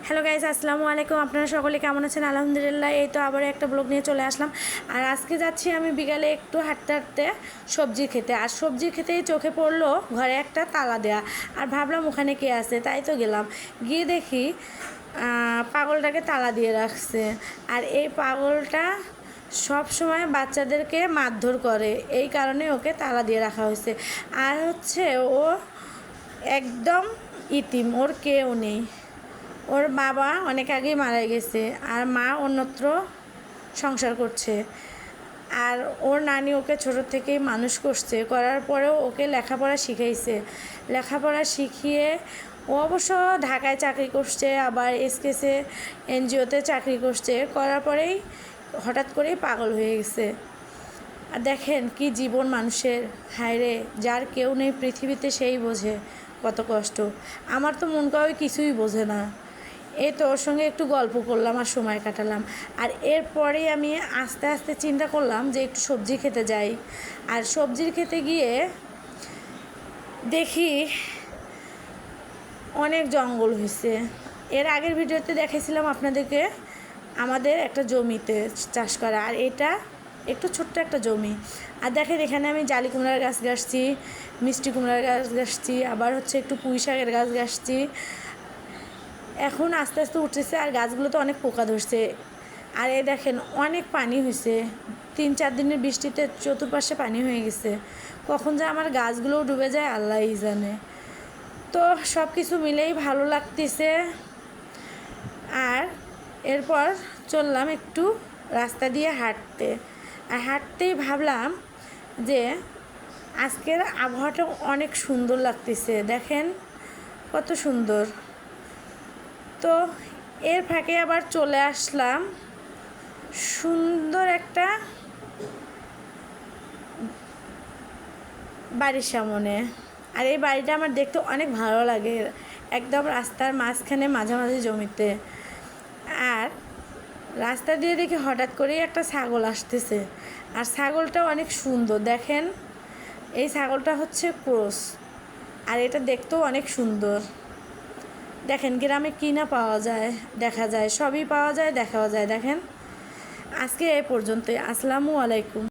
Hello guys, আসসালামু আলাইকুম। আপনারা সকলে কেমন আছেন? আলহামদুলিল্লাহ। এই তো আবার একটা ব্লগ নিয়ে চলে আসলাম। আর আজকে যাচ্ছি আমি বিকালে একটু হাঁটতে হাঁটতে সবজি খেতে। আর সবজি খেতেই চোখে পড়লো ঘরে একটা তালা দেয়া। আর ভাবলাম ওখানে কে আছে, তাই তো গেলাম। গিয়ে দেখি পাগলটাকে তালা দিয়ে রাখছে। আর এই পাগলটা সব সময় বাচ্চাদেরকে মারধর করে, এই কারণে ওকে তালা দিয়ে রাখা হয়েছে। আর হচ্ছে ও একদম ইতিম, ওর কেউ নেই। ওর বাবা অনেক আগেই মারা গেছে, আর মা অন্যত্র সংসার করছে। আর ওর নানি ওকে ছোটো থেকেই মানুষ করছে, করার পরেও ওকে লেখাপড়া শিখাইছে। লেখাপড়া শিখিয়ে ও অবশ্য ঢাকায় চাকরি করছে, আবার এসকেসে এনজিওতে চাকরি করছে। করার পরেই হঠাৎ করেই পাগল হয়ে গেছে। আর দেখেন কি জীবন মানুষের, হায়রে, যার কেউ নেই পৃথিবীতে সেই বোঝে কত কষ্ট। আমার তো মন কাউ কিছুই বোঝে না। এই তো ওর সঙ্গে একটু গল্প করলাম আর সময় কাটালাম। আর এরপরেই আমি আস্তে আস্তে চিন্তা করলাম যে একটু সবজি খেতে যাই। আর সবজির খেতে গিয়ে দেখি অনেক জঙ্গল হয়েছে। এর আগের ভিডিওতে দেখেছিলাম আপনাদেরকে আমাদের একটা জমিতে চাষ করা, আর এটা একটু ছোট্ট একটা জমি। আর দেখেন এখানে আমি জালি কুমড়ার গাছ গাছছি, মিষ্টি কুমড়ার গাছ গাছছি, আবার হচ্ছে একটু পুঁই শাকের গাছ গাছছি। এখন আস্তে আস্তে উঠতেছে, আর গাছগুলো তো অনেক পোকা ধরছে। আর এই দেখেন অনেক পানি হয়েছে, 3-4 দিনের বৃষ্টিতে চতুর্পাশে পানি হয়ে গেছে। কখন যে আমার গাছগুলোও ডুবে যায় আল্লাহই জানে। তো সব কিছু মিলেই ভালো লাগতেছে। আর এরপর চললাম একটু রাস্তা দিয়ে হাঁটতে। আর হাঁটতেই ভাবলাম যে আজকের আবহাওয়াটা অনেক সুন্দর লাগতেছে, দেখেন কত সুন্দর। তো এর ফাঁকে আবার চলে আসলাম সুন্দর একটা বাড়ির সামনে। আর এই বাড়িটা আমার দেখতে অনেক ভালো লাগে, একদম রাস্তার মাঝখানে মাঝামাঝি জমিতে। আর রাস্তা দিয়ে দেখি হঠাৎ করেই একটা ছাগল আসতেছে। আর ছাগলটা অনেক সুন্দর, দেখেন এই ছাগলটা হচ্ছে ক্রস। আর এটা দেখতেও অনেক সুন্দর। দেখেন গ্রামে কী না পাওয়া যায়, দেখা যায়, সবই পাওয়া যায়, দেখাও যায়। দেখেন আজকে এই পর্যন্তই। আসসালামু আলাইকুম।